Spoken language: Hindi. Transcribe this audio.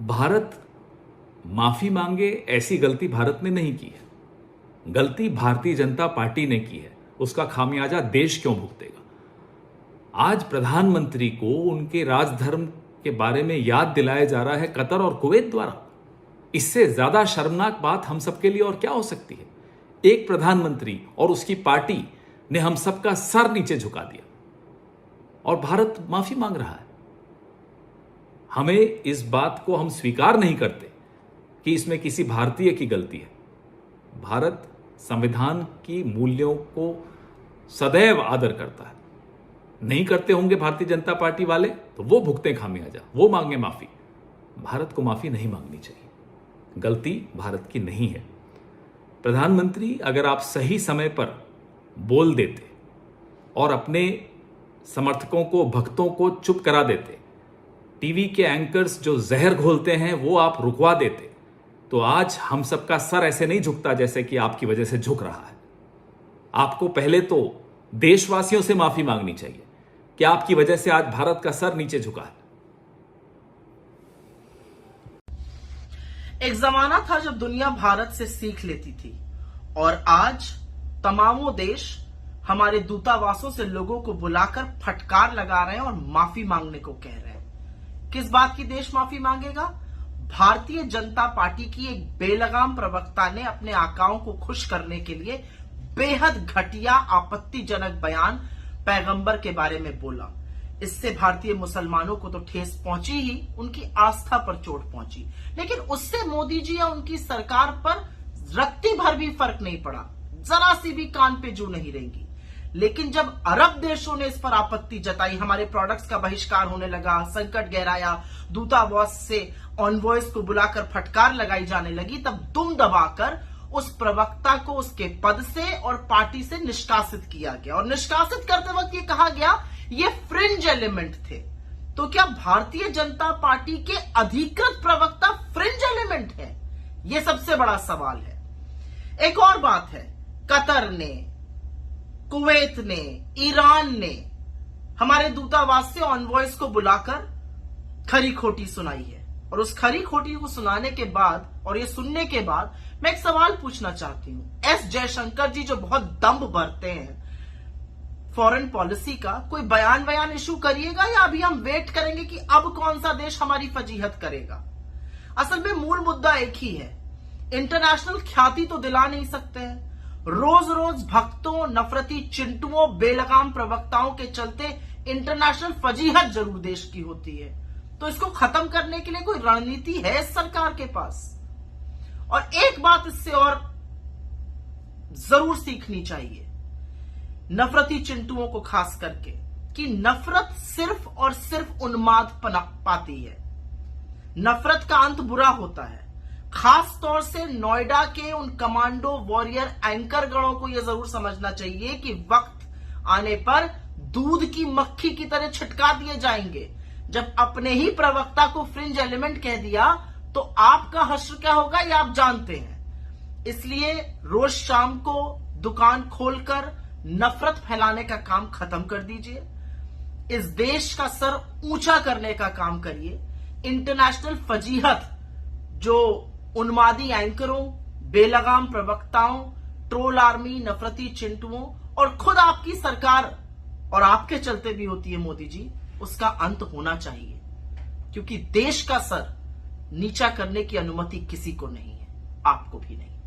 भारत माफी मांगे ऐसी गलती भारत ने नहीं की है। गलती भारतीय जनता पार्टी ने की है। उसका खामियाजा देश क्यों भुगतेगा? आज प्रधानमंत्री को उनके राजधर्म के बारे में याद दिलाया जा रहा है कतर और कुवैत द्वारा। इससे ज्यादा शर्मनाक बात हम सबके लिए और क्या हो सकती है? एक प्रधानमंत्री और उसकी पार्टी ने हम सबका सर नीचे झुका दिया और भारत माफी मांग रहा है। हमें इस बात को हम स्वीकार नहीं करते कि इसमें किसी भारतीय की गलती है। भारत संविधान की मूल्यों को सदैव आदर करता है। नहीं करते होंगे भारतीय जनता पार्टी वाले तो वो भुगते खामियाजा, वो मांगे माफी। भारत को माफी नहीं मांगनी चाहिए। गलती भारत की नहीं है। प्रधानमंत्री, अगर आप सही समय पर बोल देते और अपने समर्थकों को, भक्तों को चुप करा देते, टीवी के एंकर्स जो जहर घोलते हैं वो आप रुकवा देते, तो आज हम सबका सर ऐसे नहीं झुकता जैसे कि आपकी वजह से झुक रहा है। आपको पहले तो देशवासियों से माफी मांगनी चाहिए कि आपकी वजह से आज भारत का सर नीचे झुका है। एक जमाना था जब दुनिया भारत से सीख लेती थी और आज तमामों देश हमारे दूतावासों से लोगों को बुलाकर फटकार लगा रहे हैं और माफी मांगने को कह रहे हैं। किस बात की देश माफी मांगेगा? भारतीय जनता पार्टी की एक बेलगाम प्रवक्ता ने अपने आकाओं को खुश करने के लिए बेहद घटिया, आपत्तिजनक बयान पैगंबर के बारे में बोला। इससे भारतीय मुसलमानों को तो ठेस पहुंची ही, उनकी आस्था पर चोट पहुंची, लेकिन उससे मोदी जी या उनकी सरकार पर रत्ती भर भी फर्क नहीं पड़ा। जरा सी भी कान पे जू नहीं रहेंगी। लेकिन जब अरब देशों ने इस पर आपत्ति जताई, हमारे प्रोडक्ट्स का बहिष्कार होने लगा, संकट गहराया, दूतावास से ऑनवॉयस को बुलाकर फटकार लगाई जाने लगी, तब दुम दबाकर उस प्रवक्ता को उसके पद से और पार्टी से निष्कासित किया गया। और निष्कासित करते वक्त ये कहा गया ये फ्रिंज एलिमेंट थे। तो क्या भारतीय जनता पार्टी के अधिकृत प्रवक्ता फ्रिंज एलिमेंट है? ये सबसे बड़ा सवाल है। एक और बात है, कतर ने, कुवैत ने, ईरान ने हमारे दूतावास से ऑनवॉयस को बुलाकर खरी खोटी सुनाई है। और उस खरी खोटी को सुनाने के बाद और ये सुनने के बाद मैं एक सवाल पूछना चाहती हूं। एस जयशंकर जी जो बहुत दम्भ भरते हैं फॉरेन पॉलिसी का, कोई बयान इशू करिएगा या अभी हम वेट करेंगे कि अब कौन सा देश हमारी फजीहत करेगा? असल में मूल मुद्दा एक ही है। इंटरनेशनल ख्याति तो दिला नहीं सकते हैं। रोज रोज भक्तों, नफरती चिंटुओं, बेलगाम प्रवक्ताओं के चलते इंटरनेशनल फजीहत जरूर देश की होती है। तो इसको खत्म करने के लिए कोई रणनीति है इस सरकार के पास। और एक बात इससे और जरूर सीखनी चाहिए नफरती चिंटुओं को खास करके, कि नफरत सिर्फ और सिर्फ उन्माद पनप पाती है। नफरत का अंत बुरा होता है। खास तौर से नोएडा के उन कमांडो वॉरियर एंकर गणों को यह जरूर समझना चाहिए कि वक्त आने पर दूध की मक्खी की तरह छिटका दिए जाएंगे। जब अपने ही प्रवक्ता को फ्रिंज एलिमेंट कह दिया तो आपका हश्र क्या होगा ये आप जानते हैं। इसलिए रोज शाम को दुकान खोलकर नफरत फैलाने का काम खत्म कर दीजिए। इस देश का सर ऊंचा करने का काम करिए। इंटरनेशनल फजीहत जो उन्मादी एंकरों, बेलगाम प्रवक्ताओं, ट्रोल आर्मी, नफरती चिंटुओं और खुद आपकी सरकार और आपके चलते भी होती है मोदी जी, उसका अंत होना चाहिए। क्योंकि देश का सर नीचा करने की अनुमति किसी को नहीं है, आपको भी नहीं।